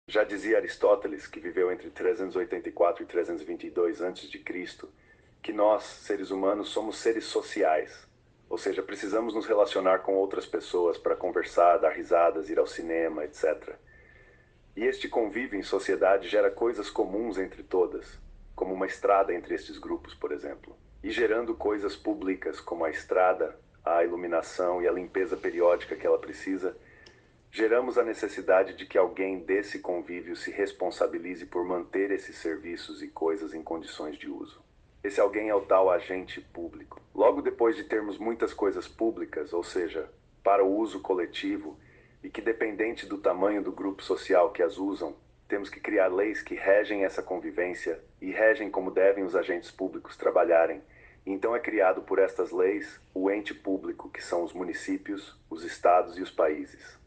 Já dizia Aristóteles, que viveu entre 384 e 322 a.C., que nós, seres humanos, somos seres sociais. Ou seja, precisamos nos relacionar com outras pessoas para conversar, dar risadas, ir ao cinema, etc. E este convívio em sociedade gera coisas comuns entre todas, como uma estrada entre estes grupos, por exemplo, e gerando coisas públicas como a estrada, a iluminação e a limpeza periódica que ela precisa, geramos a necessidade de que alguém desse convívio se responsabilize por manter esses serviços e coisas em condições de uso. Esse alguém é o tal agente público. Logo depois de termos muitas coisas públicas, ou seja, para o uso coletivo, e que dependente do tamanho do grupo social que as usam, temos que criar leis que regem essa convivência e regem como devem os agentes públicos trabalharem. Então é criado por estas leis o ente público, que são os municípios, os estados e os países.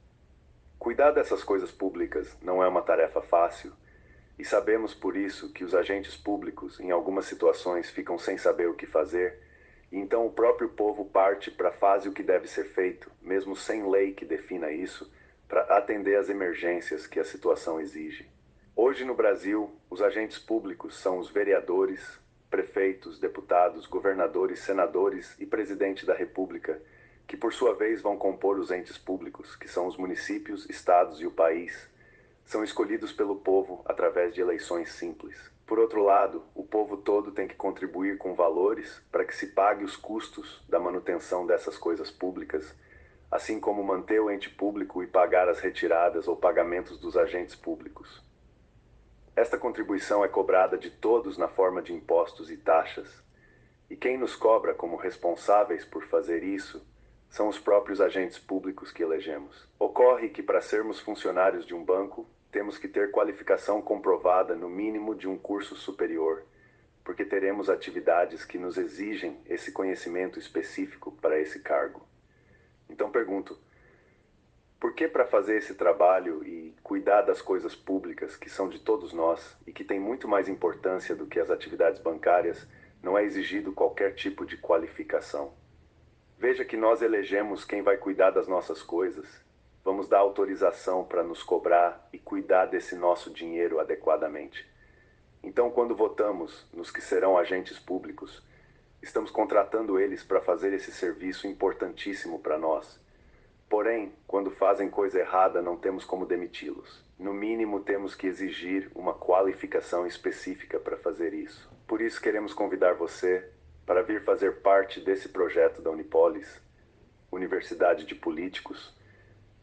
Cuidar dessas coisas públicas não é uma tarefa fácil, e sabemos por isso que os agentes públicos, em algumas situações, ficam sem saber o que fazer, e então o próprio povo parte para fazer o que deve ser feito, mesmo sem lei que defina isso, para atender às emergências que a situação exige. Hoje no Brasil, os agentes públicos são os vereadores, prefeitos, deputados, governadores, senadores e presidente da República, que por sua vez vão compor os entes públicos, que são os municípios, estados e o país. São escolhidos pelo povo através de eleições simples. Por outro lado, o povo todo tem que contribuir com valores para que se pague os custos da manutenção dessas coisas públicas, assim como manter o ente público e pagar as retiradas ou pagamentos dos agentes públicos. Esta contribuição é cobrada de todos na forma de impostos e taxas, e quem nos cobra como responsáveis por fazer isso são os próprios agentes públicos que elegemos. Ocorre que para sermos funcionários de um banco, temos que ter qualificação comprovada no mínimo de um curso superior, porque teremos atividades que nos exigem esse conhecimento específico para esse cargo. Então pergunto, por que para fazer esse trabalho e cuidar das coisas públicas que são de todos nós e que têm muito mais importância do que as atividades bancárias, não é exigido qualquer tipo de qualificação? Veja que nós elegemos quem vai cuidar das nossas coisas. Vamos dar autorização para nos cobrar e cuidar desse nosso dinheiro adequadamente. Então, quando votamos nos que serão agentes públicos, estamos contratando eles para fazer esse serviço importantíssimo para nós. Porém, quando fazem coisa errada, não temos como demiti-los. No mínimo, temos que exigir uma qualificação específica para fazer isso. Por isso, queremos convidar você para vir fazer parte desse projeto da Unipolis, Universidade de Políticos,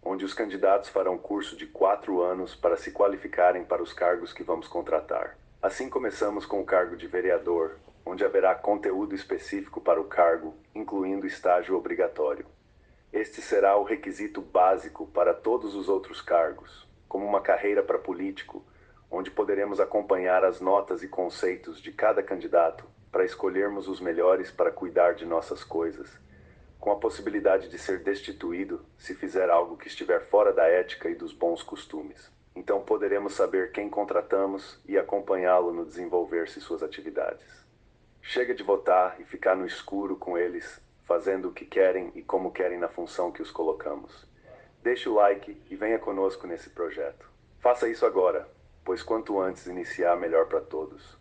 onde os candidatos farão curso de 4 anos para se qualificarem para os cargos que vamos contratar. Assim começamos com o cargo de vereador, onde haverá conteúdo específico para o cargo, incluindo estágio obrigatório. Este será o requisito básico para todos os outros cargos, como uma carreira para político, onde poderemos acompanhar as notas e conceitos de cada candidato para escolhermos os melhores para cuidar de nossas coisas, com a possibilidade de ser destituído se fizer algo que estiver fora da ética e dos bons costumes. Então poderemos saber quem contratamos e acompanhá-lo no desenvolver-se suas atividades. Chega de votar e ficar no escuro com eles, fazendo o que querem e como querem na função que os colocamos. Deixe o like e venha conosco nesse projeto. Faça isso agora, pois quanto antes iniciar, melhor para todos.